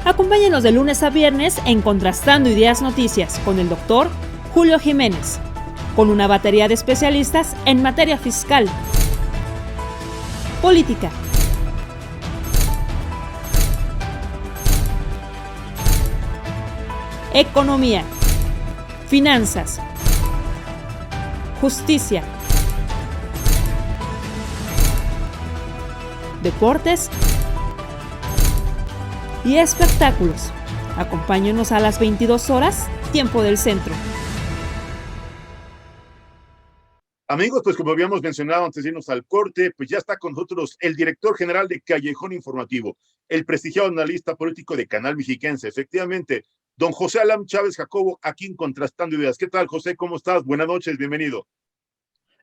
Acompáñenos de lunes a viernes en Contrastando Ideas Noticias con el doctor Julio Jiménez, con una batería de especialistas en materia fiscal, política, economía, finanzas, justicia, deportes y espectáculos. Acompáñenos a las 22 horas, tiempo del centro. Amigos, pues como habíamos mencionado antes de irnos al corte, pues ya está con nosotros el director general de Callejón Informativo, el prestigiado analista político de Canal Mexiquense, efectivamente, don José Alam Chávez Jacobo, aquí en Contrastando Ideas. ¿Qué tal, José? ¿Cómo estás? Buenas noches, bienvenido.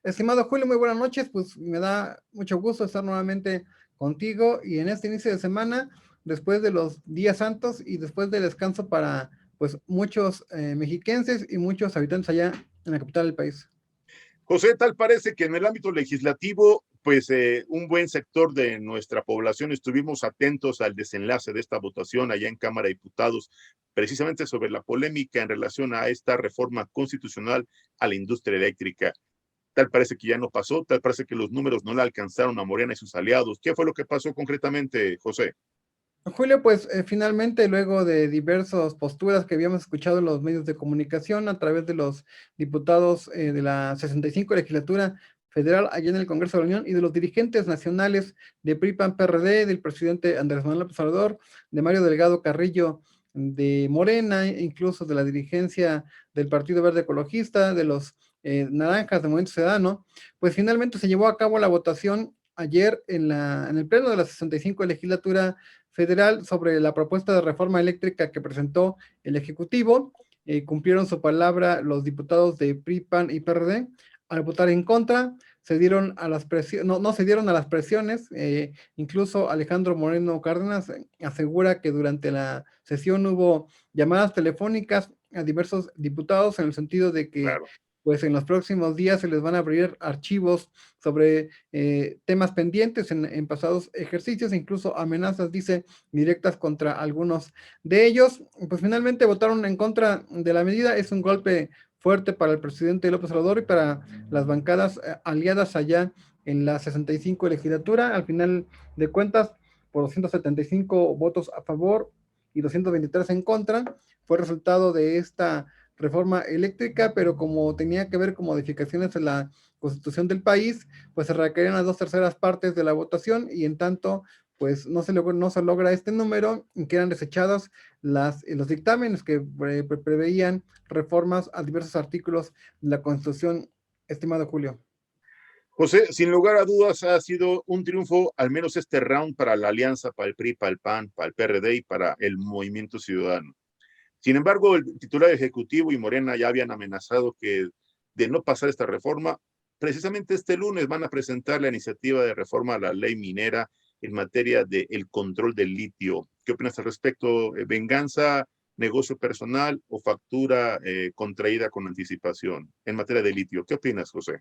Estimado Julio, muy buenas noches, pues me da mucho gusto estar nuevamente contigo y en este inicio de semana, después de los días santos y después del descanso para pues muchos mexiquenses y muchos habitantes allá en la capital del país. José, tal parece que en el ámbito legislativo, pues un buen sector de nuestra población estuvimos atentos al desenlace de esta votación allá en Cámara de Diputados, precisamente sobre la polémica en relación a esta reforma constitucional a la industria eléctrica. Tal parece que ya no pasó, tal parece que los números no le alcanzaron a Morena y sus aliados. ¿Qué fue lo que pasó concretamente, José? Julio, pues finalmente, luego de diversas posturas que habíamos escuchado en los medios de comunicación a través de los diputados de la 65 legislatura federal allá en el Congreso de la Unión y de los dirigentes nacionales de PRI, PAN, PRD, del presidente Andrés Manuel López Obrador, de Mario Delgado Carrillo de Morena, incluso de la dirigencia del Partido Verde Ecologista, de los Naranjas de Movimiento Ciudadano, pues finalmente se llevó a cabo la votación ayer en el pleno de la 65 legislatura federal sobre la propuesta de reforma eléctrica que presentó el Ejecutivo. Cumplieron su palabra los diputados de PRI, PAN y PRD. Al votar en contra, se dieron a las presiones, no se dieron a las presiones. Incluso Alejandro Moreno Cárdenas asegura que durante la sesión hubo llamadas telefónicas a diversos diputados en el sentido de que Claro. pues en los próximos días se les van a abrir archivos sobre temas pendientes en pasados ejercicios, incluso amenazas, dice, directas contra algunos de ellos. Pues finalmente votaron en contra de la medida. Es un golpe fuerte para el presidente López Obrador y para las bancadas aliadas allá en la 65 legislatura. Al final de cuentas, por 275 votos a favor y 223 en contra, fue resultado de esta reforma eléctrica, pero como tenía que ver con modificaciones en la constitución del país, pues se requerían las 2/3 de la votación y en tanto, pues no se logra este número y quedan desechados los dictámenes que preveían reformas a diversos artículos de la constitución, estimado Julio. José, sin lugar a dudas ha sido un triunfo, al menos este round, para la alianza, para el PRI, para el PAN, para el PRD y para el Movimiento Ciudadano. Sin embargo, el titular ejecutivo y Morena ya habían amenazado que de no pasar esta reforma, precisamente este lunes van a presentar la iniciativa de reforma a la ley minera en materia del control del litio. ¿Qué opinas al respecto? ¿Venganza, negocio personal o factura contraída con anticipación en materia de litio? ¿Qué opinas, José?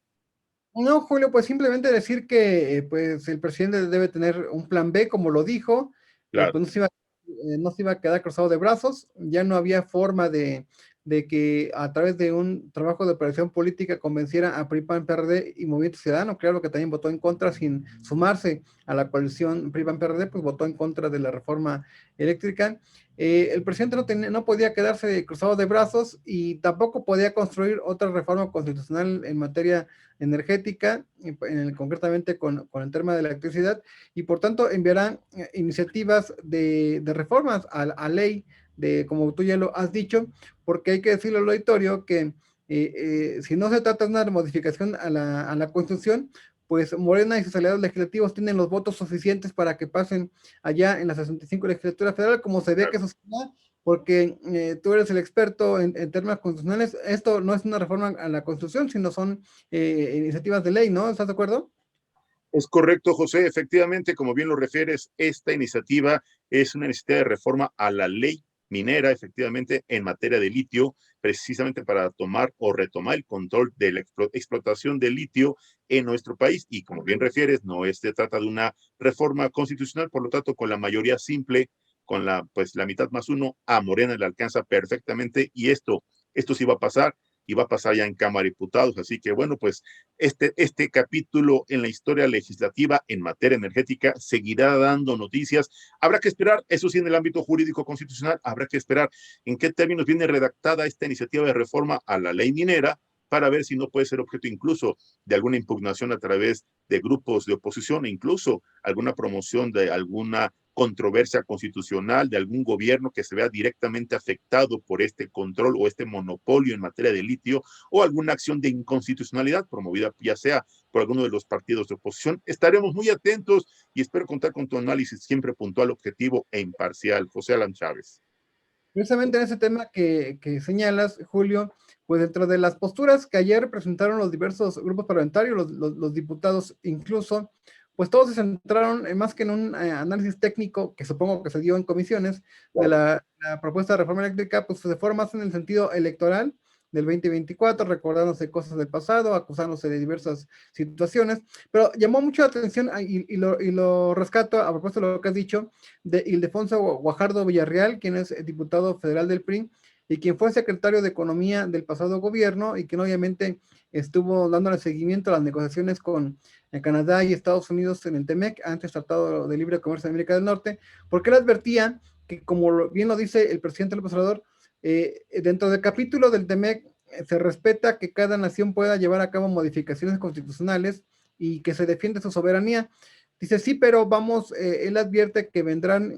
No, Julio, pues simplemente decir que pues el presidente debe tener un plan B, como lo dijo, Claro. pues no se iba a quedar cruzado de brazos. Ya no había forma de que a través de un trabajo de operación política convenciera a PRI, PAN, PRD y Movimiento Ciudadano. Claro que también votó en contra sin sumarse a la coalición PRI, PAN, PRD, pues votó en contra de la reforma eléctrica. El presidente no podía quedarse cruzado de brazos y tampoco podía construir otra reforma constitucional en materia energética, concretamente con el tema de la electricidad, y por tanto enviarán iniciativas de reformas a ley, como tú ya lo has dicho, porque hay que decirle al auditorio que si no se trata de una modificación a la Constitución, pues Morena y sus aliados legislativos tienen los votos suficientes para que pasen allá en la 65 legislatura federal, como se ve que eso se da, porque tú eres el experto en temas constitucionales. Esto no es una reforma a la Constitución, sino son iniciativas de ley, ¿no? ¿Estás de acuerdo? Es correcto, José. Efectivamente, como bien lo refieres, esta iniciativa es una iniciativa de reforma a la ley minera, efectivamente, en materia de litio, precisamente para tomar o retomar el control de la explotación de litio en nuestro país. Y como bien refieres, no se trata de una reforma constitucional, por lo tanto, con la mayoría simple con la mitad más uno, a Morena le alcanza perfectamente, y esto sí va a pasar, y va a pasar ya en Cámara de Diputados. Así que bueno, pues este capítulo en la historia legislativa en materia energética seguirá dando noticias. Habrá que esperar, eso sí, en el ámbito jurídico constitucional, habrá que esperar en qué términos viene redactada esta iniciativa de reforma a la ley minera, para ver si no puede ser objeto incluso de alguna impugnación a través de grupos de oposición, e incluso alguna promoción de alguna controversia constitucional de algún gobierno que se vea directamente afectado por este control o este monopolio en materia de litio, o alguna acción de inconstitucionalidad promovida ya sea por alguno de los partidos de oposición. Estaremos muy atentos y espero contar con tu análisis siempre puntual, objetivo e imparcial. José Alan Chávez. Precisamente en ese tema que señalas, Julio, pues dentro de las posturas que ayer presentaron los diversos grupos parlamentarios, los diputados incluso, pues todos se centraron más que en un análisis técnico, que supongo que se dio en comisiones, de la propuesta de reforma eléctrica, pues se fue más en el sentido electoral del 2024, recordándose cosas del pasado, acusándose de diversas situaciones, pero llamó mucho la atención y lo rescato a propósito de lo que has dicho, de Ildefonso Guajardo Villarreal, quien es diputado federal del PRI, y quien fue secretario de Economía del pasado gobierno, y quien obviamente estuvo dándole seguimiento a las negociaciones con Canadá y Estados Unidos en el TEMEC, antes Tratado de Libre Comercio de América del Norte, porque él advertía que, como bien lo dice el presidente López Obrador, dentro del capítulo del TEMEC se respeta que cada nación pueda llevar a cabo modificaciones constitucionales y que se defiende su soberanía. Dice, sí, pero vamos, él advierte que vendrán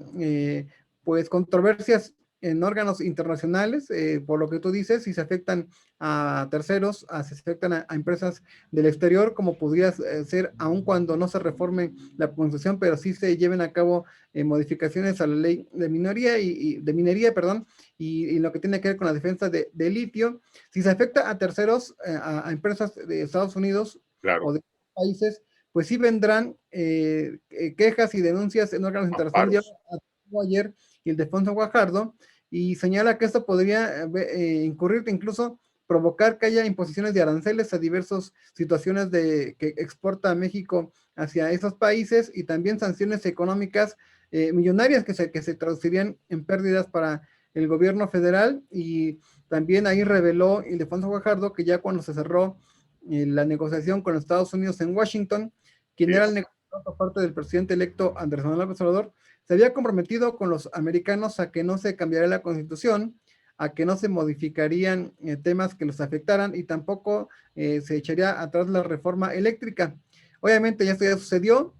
pues controversias en órganos internacionales, por lo que tú dices, si se afectan a terceros, si se afectan a empresas del exterior, como podría ser, aun cuando no se reforme la Constitución, pero sí se lleven a cabo modificaciones a la ley de minería, perdón, y lo que tiene que ver con la defensa de litio. Si se afecta a terceros, a empresas de Estados Unidos Claro. o de países, pues sí vendrán quejas y denuncias en órganos internacionales. Ya ayer Ildefonso Guajardo, y señala que esto podría incurrir, incluso provocar que haya imposiciones de aranceles a diversas situaciones que exporta a México hacia esos países, y también sanciones económicas millonarias que se traducirían en pérdidas para el gobierno federal. Y también ahí reveló Ildefonso Guajardo que ya cuando se cerró la negociación con Estados Unidos en Washington, quien era el negociador por parte del presidente electo Andrés Manuel López Obrador, se había comprometido con los americanos a que no se cambiaría la Constitución, a que no se modificarían temas que los afectaran, y tampoco se echaría atrás la reforma eléctrica. Obviamente ya esto ya sucedió,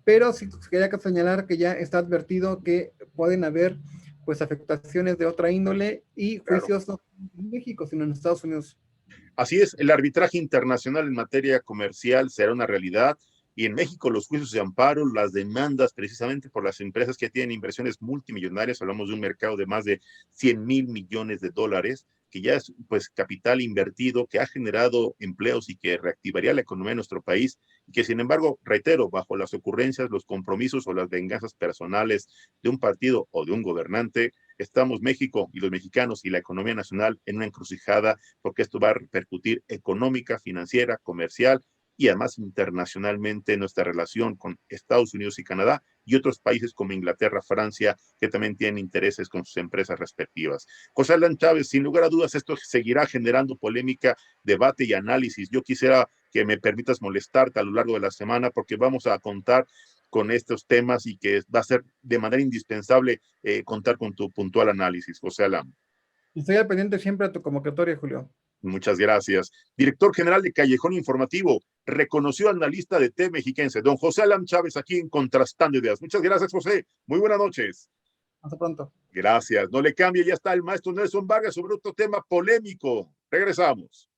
pero sí quería señalar que ya está advertido que pueden haber pues afectaciones de otra índole y juicios no en México, sino en Estados Unidos. Así es, el arbitraje internacional en materia comercial será una realidad, y en México los juicios de amparo, las demandas precisamente por las empresas que tienen inversiones multimillonarias, hablamos de un mercado de más de 100,000 millones de dólares, que ya es pues capital invertido, que ha generado empleos y que reactivaría la economía de nuestro país, y que sin embargo, reitero, bajo las ocurrencias, los compromisos o las venganzas personales de un partido o de un gobernante, estamos México y los mexicanos y la economía nacional en una encrucijada, porque esto va a repercutir económica, financiera, comercial y además internacionalmente en nuestra relación con Estados Unidos y Canadá y otros países como Inglaterra, Francia, que también tienen intereses con sus empresas respectivas. José Alan Chávez, sin lugar a dudas, esto seguirá generando polémica, debate y análisis. Yo quisiera que me permitas molestarte a lo largo de la semana, porque vamos a contar con estos temas y que va a ser de manera indispensable contar con tu puntual análisis, José Alan. Estoy al pendiente siempre a tu convocatoria, Julio. Muchas gracias. Director general de Callejón Informativo, reconoció analista de T Mexiquense, don José Alan Chávez, aquí en Contrastando Ideas. Muchas gracias, José. Muy buenas noches. Hasta pronto. Gracias. No le cambie, ya está el maestro Nelson Vargas sobre otro tema polémico. Regresamos.